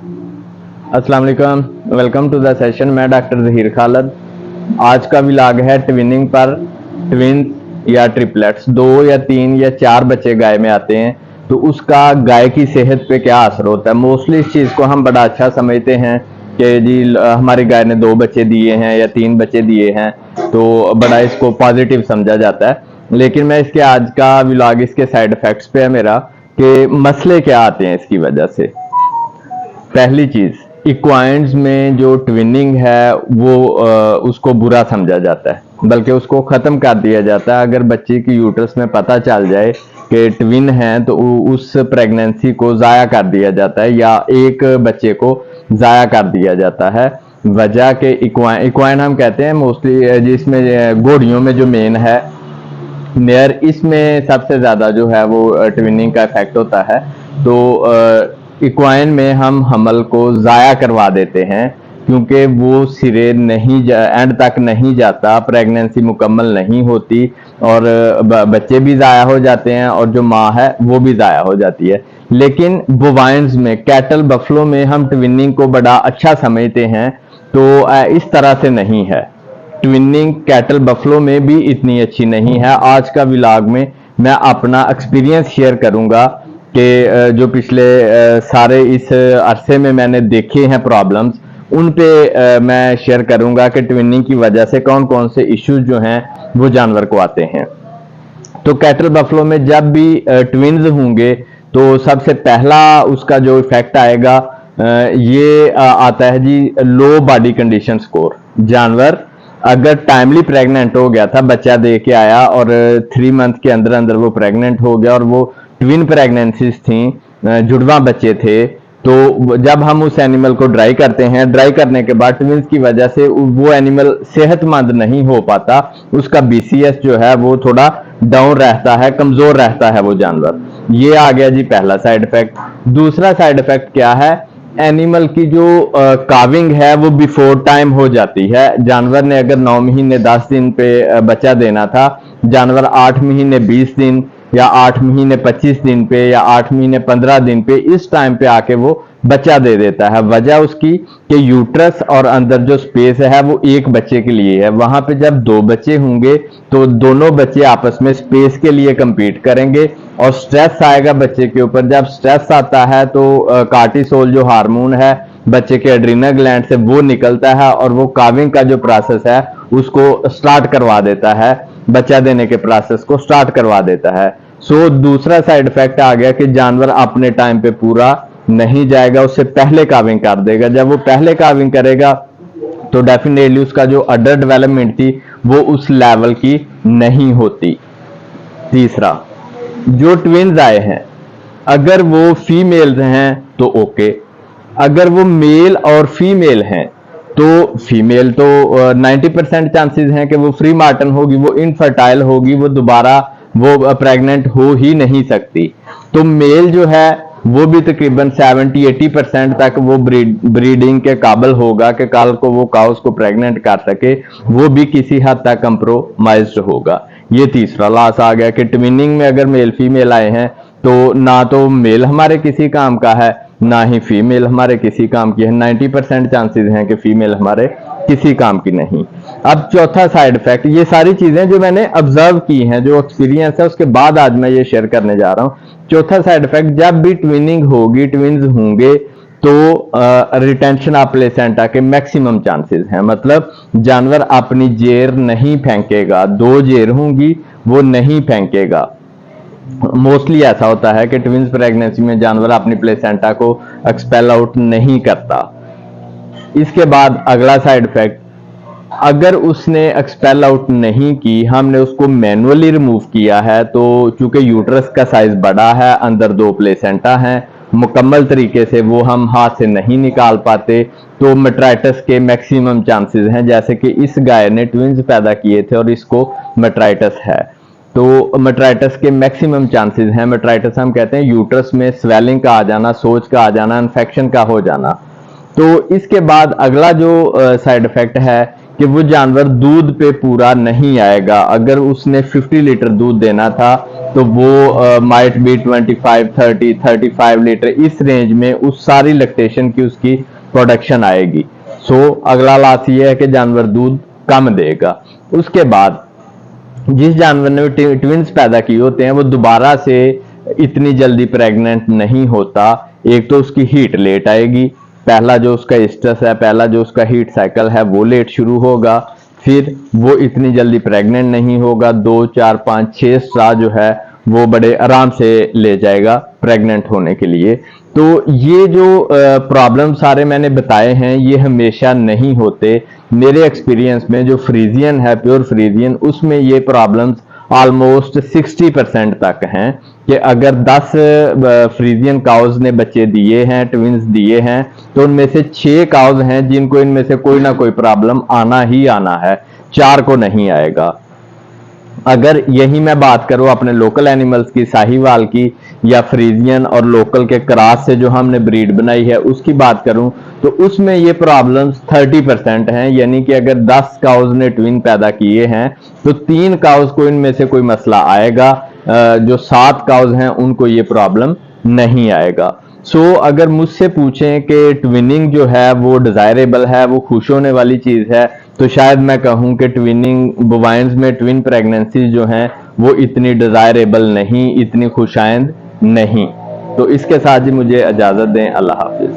अस्सलाम वालेकुम, welcome to the session. मैं डॉक्टर जहीर खालिद। आज का व्लॉग है ट्विनिंग पर। ट्विंस या ट्रिपलेट्स, 2 या 3 या 4 बच्चे गाय में आते हैं तो उसका गाय की सेहत पे क्या असर होता है। मोस्टली इस चीज़ को हम बड़ा अच्छा समझते हैं कि जी हमारी गाय ने 2 बच्चे दिए हैं या 3 बच्चे दिए हैं, तो बड़ा इसको पॉजिटिव समझा जाता है। लेकिन मैं इसके आज का व्लॉग इसके साइड इफेक्ट्स पे है मेरा, कि मसले क्या आते हैं इसकी वजह से। पहली चीज, इक्वाइंट्स में जो ट्विनिंग है वो उसको बुरा समझा जाता है, बल्कि उसको खत्म कर दिया जाता है। अगर बच्चे की यूट्रस में पता चल जाए कि ट्विन है तो उस प्रेगनेंसी को जाया कर दिया जाता है या एक बच्चे को जाया कर दिया जाता है। वजह के इक्वाइन हम कहते हैं मोस्टली जिसमें घोड़ियों में जो मेन है मेयर, इसमें सबसे ज्यादा जो है वो ट्विनिंग का इफेक्ट होता है। तो इक्वाइन में हम हमल को ज़ाया करवा देते हैं क्योंकि वो सिरे नहीं एंड तक नहीं जाता, प्रेगनेंसी मुकम्मल नहीं होती और बच्चे भी ज़ाया हो जाते हैं और जो माँ है वो भी ज़ाया हो जाती है। लेकिन बोवाइंस में, कैटल बफलो में हम ट्विनिंग को बड़ा अच्छा समझते हैं, तो इस तरह से नहीं है। ट्विनिंग कैटल बफलो में भी इतनी अच्छी नहीं है। आज का व्लॉग में मैं अपना एक्सपीरियंस शेयर करूंगा कि जो पिछले सारे इस अरसे में मैंने देखे हैं प्रॉब्लम्स, उन पे मैं शेयर करूंगा कि ट्विनिंग की वजह से कौन कौन से इश्यूज जो हैं वो जानवर को आते हैं। तो कैटल बफलो में जब भी ट्विन्स होंगे तो सबसे पहला उसका जो इफेक्ट आएगा ये आता है जी लो बॉडी कंडीशन स्कोर। जानवर अगर टाइमली प्रेग्नेंट हो गया था, बच्चा दे के आया और 3 मंथ के अंदर अंदर वो प्रेग्नेंट हो गया और वो ट्विन प्रेगनेंसीज थी, जुड़वा बच्चे थे, तो जब हम उस एनिमल को ड्राई करते हैं, ड्राई करने के बाद ट्विंस की वजह से वो एनिमल सेहतमंद नहीं हो पाता, उसका बीसीएस जो है वो थोड़ा डाउन रहता है, कमजोर रहता है वो जानवर। ये आ गया जी पहला साइड इफेक्ट। दूसरा साइड इफेक्ट क्या है, एनिमल की जो काविंग है वो बिफोर टाइम हो जाती है। जानवर ने अगर 9 महीने 10 दिन पे बच्चा देना था, जानवर 8 महीने 20 दिन या 8 महीने 25 दिन पे या 8 महीने 15 दिन पे इस टाइम पे आके वो बच्चा दे देता है। वजह उसकी कि यूट्रस और अंदर जो स्पेस है वो एक बच्चे के लिए है। वहां पे जब 2 बच्चे होंगे तो दोनों बच्चे आपस में स्पेस के लिए compete करेंगे और स्ट्रेस आएगा बच्चे के ऊपर। जब स्ट्रेस आता है तो कार्टिसोल जो हार्मोन है बच्चे के एड्रीनल ग्लैंड से वो निकलता है और वो काविंग का जो प्रोसेस है उसको स्टार्ट करवा देता है, बच्चा देने के प्रोसेस को स्टार्ट करवा देता है। सो दूसरा साइड इफेक्ट आ गया कि जानवर अपने टाइम पे पूरा नहीं जाएगा, उससे पहले काविंग कर देगा। जब वो पहले काविंग करेगा तो डेफिनेटली उसका जो अडर डेवलपमेंट थी वो उस लेवल की नहीं होती। तीसरा, जो ट्विन्स आए हैं अगर वो फीमेल हैं तो ओके, अगर वो मेल और फीमेल हैं तो फीमेल तो 90% चांसेस हैं कि वो फ्री मार्टन होगी, वो इनफर्टाइल होगी, वो दोबारा वो प्रेग्नेंट हो ही नहीं सकती। तो मेल जो है वो भी तकरीबन 70-80% तक वो ब्रीडिंग के काबिल होगा कि कल को वो काउस को प्रेग्नेंट कर सके, वो भी किसी हद तक कंप्रोमाइज्ड होगा। ये तीसरा लॉस आ गया कि ट्विनिंग में अगर मेल फीमेल आए हैं तो ना तो मेल हमारे किसी काम का है ना ही फीमेल हमारे किसी काम की है। 90% चांसेस हैं कि फीमेल हमारे किसी काम की नहीं। अब चौथा साइड इफेक्ट, ये सारी चीजें जो मैंने ऑब्जर्व की हैं, जो एक्सपीरियंस है उसके बाद आज मैं ये शेयर करने जा रहा हूं। चौथा साइड इफेक्ट, जब भी ट्विनिंग होगी, ट्विन्स होंगे तो रिटेंशन ऑफ प्लेसेंटा के मैक्सिमम चांसेस हैं। मतलब जानवर अपनी जेर नहीं फेंकेगा, 2 जेर होंगी वो नहीं फेंकेगा। मोस्टली ऐसा होता है कि ट्विंस प्रेगनेंसी में जानवर अपनी प्लेसेंटा को एक्सपेल आउट नहीं करता। इसके बाद अगला साइड इफेक्ट, अगर उसने एक्सपेल आउट नहीं की, हमने उसको मैनुअली रिमूव किया है, तो चूंकि यूट्रस का साइज बड़ा है, अंदर 2 प्लेसेंटा हैं, मुकम्मल तरीके से वो हम हाथ से नहीं निकाल पाते, तो मेट्राइटिस के मैक्सिमम चांसेस हैं। जैसे कि इस गाय ने ट्विंस पैदा किए थे और इसको मेट्राइटिस है, तो मेट्राइटिस के मैक्सिमम चांसेस हैं। मेट्राइटिस हम कहते हैं यूट्रस में स्वेलिंग का आ जाना, सोज का आ जाना, इन्फेक्शन का हो जाना। तो इसके बाद अगला जो साइड इफेक्ट है कि वो जानवर दूध पे पूरा नहीं आएगा। अगर उसने 50 लीटर दूध देना था तो वो माइट बी 25, 30, 35 लीटर, इस रेंज में उस सारी लैक्टेशन की उसकी प्रोडक्शन आएगी। सो अगला लॉस ये है कि जानवर दूध कम देगा। उसके बाद जिस जानवर ने ट्विंस पैदा किए होते हैं वो दोबारा से इतनी जल्दी प्रेग्नेंट नहीं होता। एक तो उसकी हीट लेट आएगी, पहला जो उसका स्ट्रेस है, पहला जो उसका हीट साइकिल है वो लेट शुरू होगा, फिर वो इतनी जल्दी प्रेग्नेंट नहीं होगा। 2, 4, 5, 6 स्ट्रा जो है वो बड़े आराम से ले जाएगा प्रेग्नेंट होने के लिए। तो ये जो प्रॉब्लम सारे मैंने बताए हैं ये हमेशा नहीं होते। मेरे एक्सपीरियंस में जो फ्रीजियन है, प्योर फ्रीजियन, उसमें ये प्रॉब्लम्स ऑलमोस्ट 60% तक हैं कि अगर 10 फ्रीजियन काउज ने बच्चे दिए हैं, ट्विंस दिए हैं, तो उनमें से 6 काउज हैं जिनको इनमें से कोई ना कोई प्रॉब्लम आना ही आना है, 4 को नहीं आएगा। अगर यही मैं बात करूं अपने लोकल एनिमल्स की, साहिवाल की या फ्रीजियन और लोकल के क्रॉस से जो हमने ब्रीड बनाई है उसकी बात करूं, तो उसमें ये प्रॉब्लम्स 30% हैं। यानी कि अगर 10 काउज ने ट्विन पैदा किए हैं तो 3 काउज को इनमें से कोई मसला आएगा, जो 7 काउज हैं उनको ये प्रॉब्लम नहीं आएगा। सो अगर मुझसे पूछें कि ट्विनिंग जो है वो डिजायरेबल है, वो खुश होने वाली चीज है, तो शायद मैं कहूं कि ट्विनिंग बोवाइन्स में ट्विन प्रेगनेंसी जो हैं वो इतनी डिजायरेबल नहीं, इतनी खुशाइंद नहीं। तो इसके साथ ही मुझे इजाजत दें। अल्लाह हाफिज।